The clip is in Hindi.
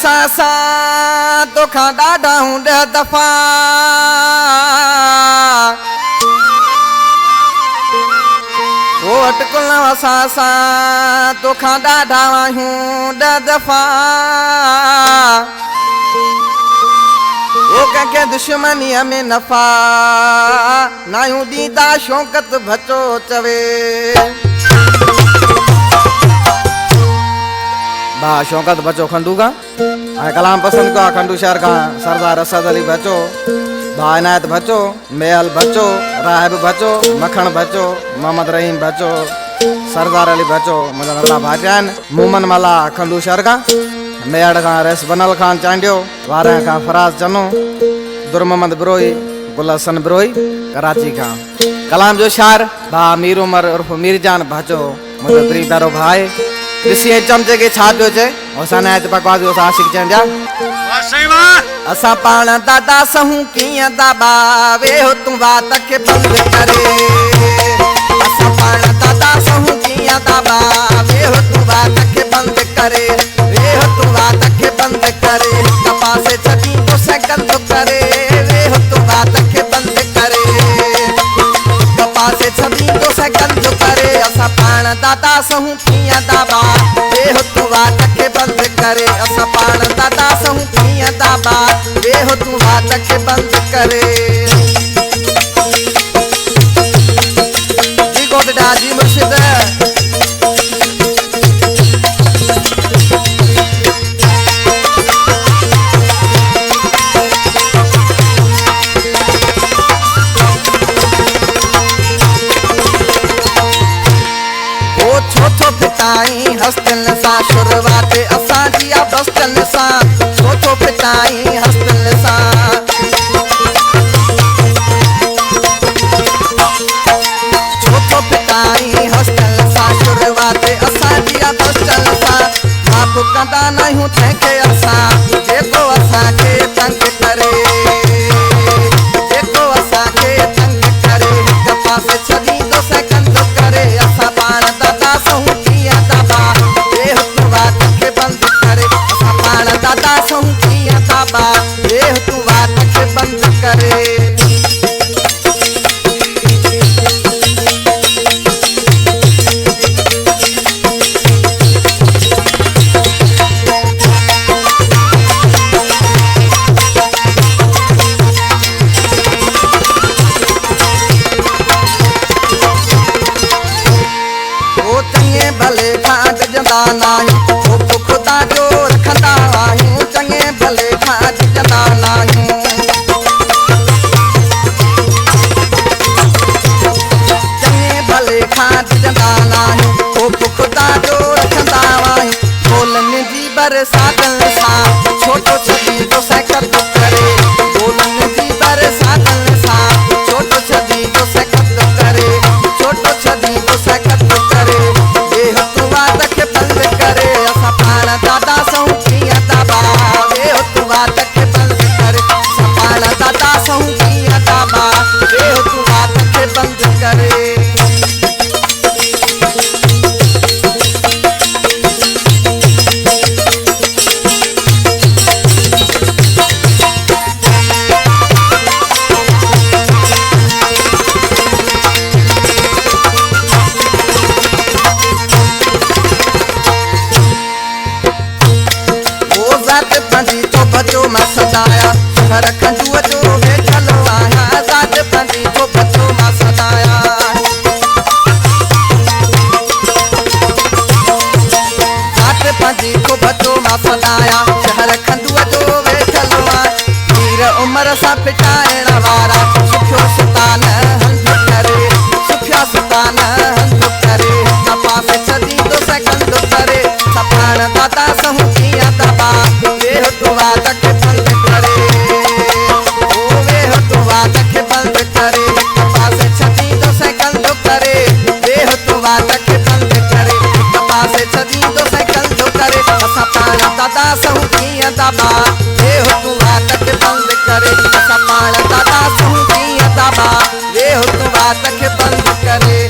असा तोखां ॾाढा हूं 10 दफ़ा वो अटकुल असा तोखां ॾाढा आहियूं 10 दफ़ा वो कंहिंखे दुश्मनीअ में नफ़ा नायूं ॾींदा शौक़त बचो चवे बा शौकत बचो खंडू का कलाम पसंद का खंडू शहर का सरदार असद अली बचो बा इनायत बचो मेयल बचो राहब बचो मखण बचो मोहम्मद रहीम बचो सरदार अली बचो मुझा नल्ला भाटियान मोमन मला खंडू शहर का मेयड़ का रेस बनल खान चांडियो वारे का फराज चनो दुर मोहम्मद ब्रोई गुल हसन ब्रोई कराची का कलाम जो शार बा मीर उमर उर्फ मीरजान बचो मुझा प्रीतारो भाई कृषि चमचे के छा पियो चे ओसाने त बकवास ओसा आशिक चंदिया असा पाण दादा सहू किया दाबा वे हो तू बात के बंद करे असा पाण दादा सहू किया दाबा वे हो तू बात के बंद करे वे हो तू बात के बंद करे कपास छती तो सेकंड करे वे हो तू बात के बंद करे कपास छती तो सेकंड करे असा पाण दादा सहू किया दाबा वे हो तू बात के बंद करे असा पाण दादा सहू किया दाबा वे हो तू बात के बंद करे जी गोदड़ा जी मुर्शिद हस्तन सा शुरुआत असा जिया बस्तन सा छोटो पिटाई हस्तन सा छोटो पिटाई हस्तन सा शुरुआत असा जिया बस्तन सा आप कंदा नहीं थे असा देखो असा के तंग करे देखो असा के तंग करे कपास छदी दो सेकंड करे असा पाण दादा सहू किया दाबा वे हो तू बात के बंद करे असा पाण दादा सहू किया दाबा वे हो तू बात के बंद करे भले खाट जंदा नाहियूं वो खुदा जो रखंदा आहियूं चङे भले खाट जंदा नाहियूं चङे भले खाट जंदा नाहियूं वो खुदा जो रखंदा आहियूं बोलनि जी बरसातन सां छोटो छदी तो सेकंड करे बोलनि जी बरसातन सां छोटो छदी तो सेकंड करे छोटो छदी तो सेकंड करे दादा सहू किया दाबा वे हो तू बात के बंद करे सपाण दादा सहू किया दाबा वे हो तू बात के बंद करे पंजी तो बचो मां सदाया हर खंडूअ जो वेठल आया जात पंजी तो बचो मां सदाया जात पंजी तो बचो मां सदाया हर खंडूअ जो वेठल वीर उमर सा पिटाइण वारा सुखियो सतान हंध करे सुखियो सतान हंध करे कपास छदी तो सेकंड करे सपाण दादा सहू किया दाबा वे हो तू बात के बंद करे ओ वे हो तू बात के बंद करे कपास छदी तो सेकंड करे वे हो तू बात के बंद करे कपास छदी तो सेकंड करे असा पाण दादा सहू किया दाबा वे हो तू बात के बंद करे असा पाण दादा सहू किया दाबा वे हो तू बात के बंद करे